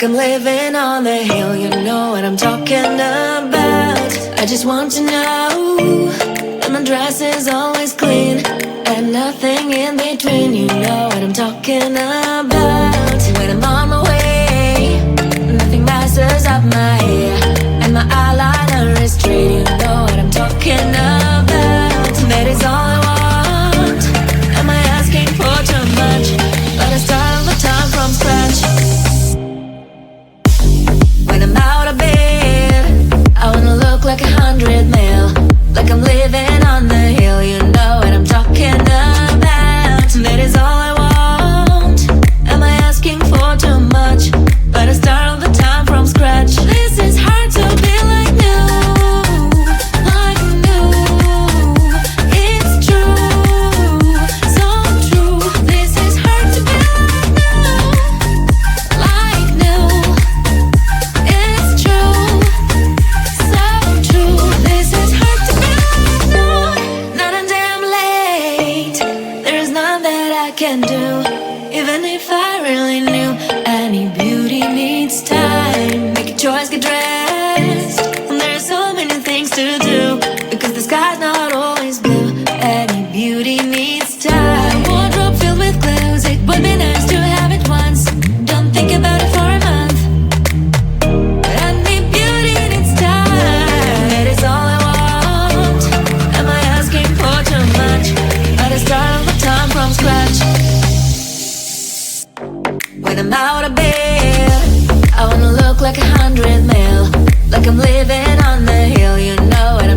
like I'm living on the hill. You know what I'm talking about. I just want to know that my dress is always clean and nothing in between. You know what I'm talking about. When I'm on my way, nothing messes up my hair, and my eyeliner is straight. You know what I'm talking about. That is all I want. Am I asking for too much? But I start all the time from scratch. When I'm out of bed, I wanna look like 100 mil, like I'm living on the hill. You know what I'm talking about. That is all I want. Am I asking for too much? But I start all the time from scratch. This is hard to be like new, like new. It's true, so true. This is hard to be like new, it's true, so true. This is hard to be like new. Not until I'm late, there is none that I can do. Even if I really knew, any beauty needs time. Make a choice, get dressed, and there's so many things to do, because the sky's not always blue. Any beauty needs time. Wardrobe filled with clothes, it would be nice to have it once. Don't think about it for a month. Any beauty needs time. That is all I want. Am I asking for too much? But I start all the time from scratch. When I'm out of bed, I wanna look like 100 mil, like I'm living on the hill. You know what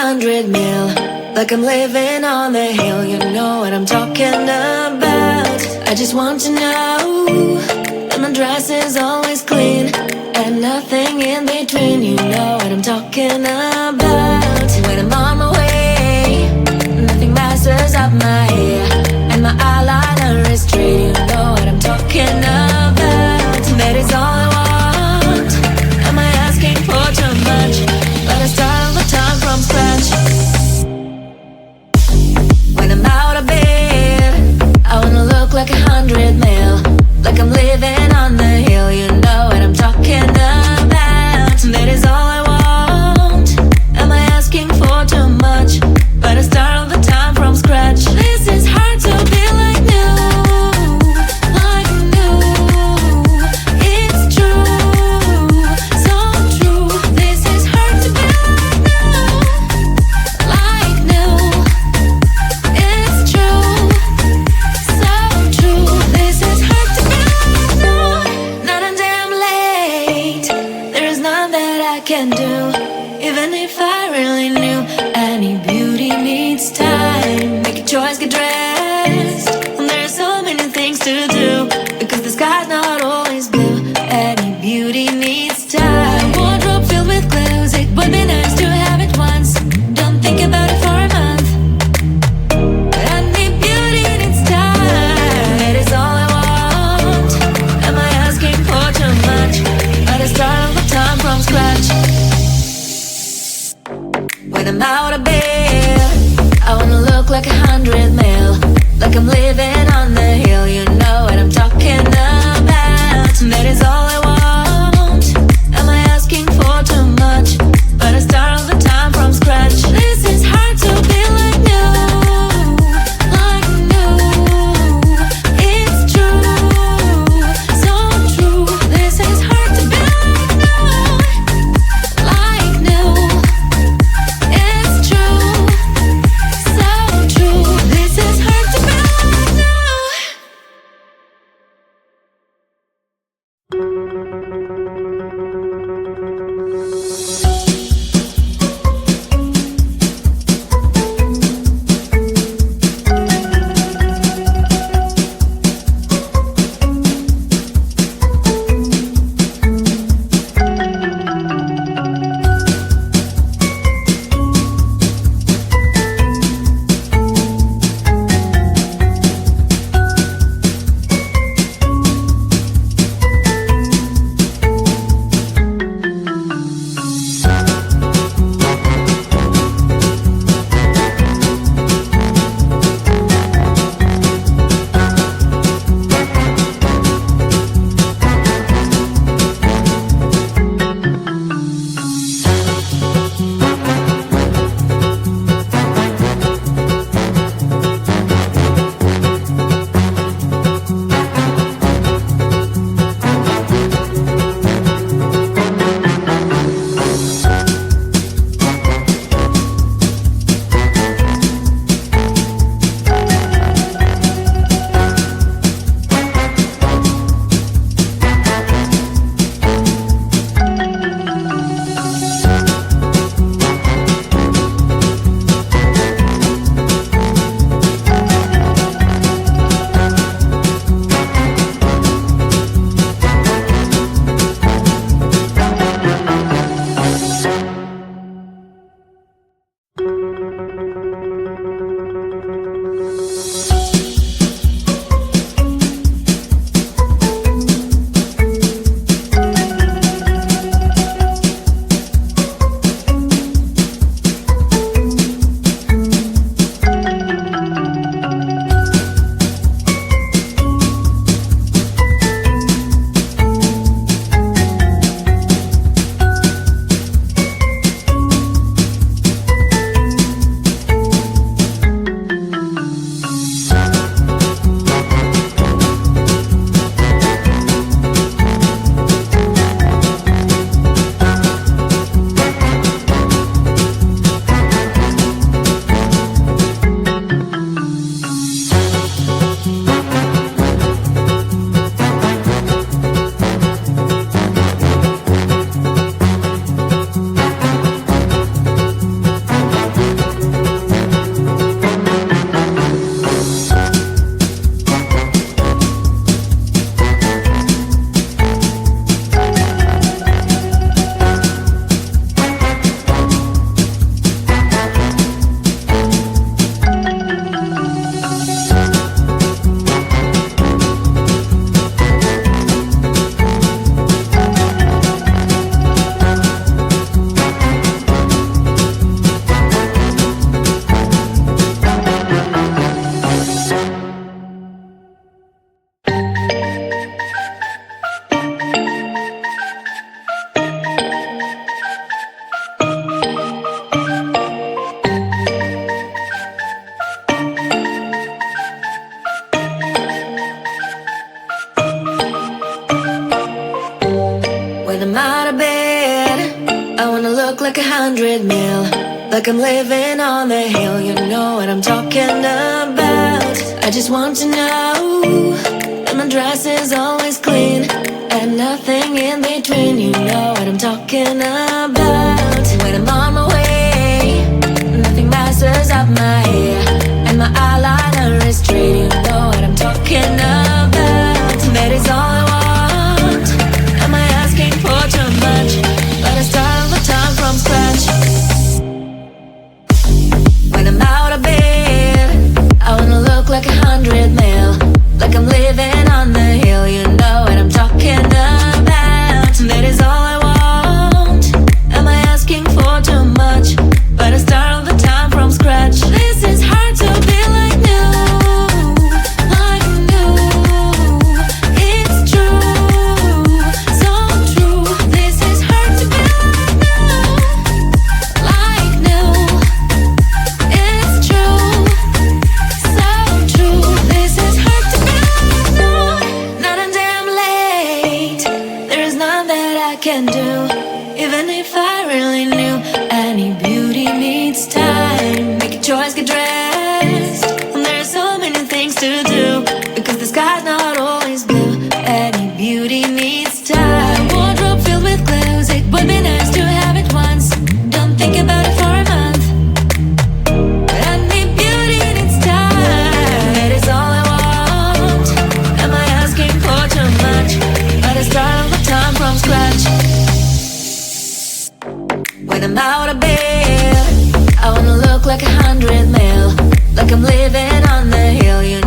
100 mil, like I'm living on the hill. You know what I'm talking about. I just want to know that my dress is always clean and nothing in between. You know what I'm talking about. When I'm on my way, nothing messes up my hair, and my eyeliner is straight. You know what I'm talking about. That is all I want. Am I asking for too much? But I start all the time from scratch. When I'm out of bed, I wanna look like 100 mil, like I'm living on the hill. You know what I'm talking about. That is all I want. Am I asking for too much? But I start all the time from scratch. This is hard to be like new, like new. It's true, so true. This is hard to be like new, it's true, so true. This is hard to be like new. Not a damn late. There is none that I can do, even if I really knew. Any beauty needs time. Make a choice, get dressed. And there's so many things to do, because the sky's not always blue. Any beauty needs time. Wardrobe filled with clothes, it would be nice to have it once. Don't think about it for a month. Any beauty needs time. That is all I want. Am I asking for too much? But I start all the time from scratch. When I'm out of bed, I wanna look like 100 mil, like I'm living on the hill. You know what I'm talking like I'm living on the hill. You know what I'm talking about. I just want to know that my dress is always clean and nothing in between. You know what I'm talking about. When I'm on my way, nothing messes up my hair, and my eyeliner is straight. You know what I'm talking about. That is all I want. Am I asking for too much? But I start all the time from scratch. When I'm out of bed, I wanna look like 100 mil, like I'm living on the hill. You know what I'm talking about. That is all I want. Am I asking for too much? But I start all the time from scratch. This is hard to be like new, like new. It's true, so true. This is hard to be like new, it's true, so true. This is hard to be not a damn late. There is none that I can do, even if I really knew. Any beauty needs time. Make a choice, get dressed. And there's so many things to do, because the sky's not always blue. Any beauty needs time. Wardrobe filled with clothes, it would be nice to have it once. Don't think about it for a month. Any beauty needs time. That is all I want. Am I asking for too much? But I start all the time from scratch. When I'm out of bed, I wanna look like 100 mil, like I'm living on the hill. You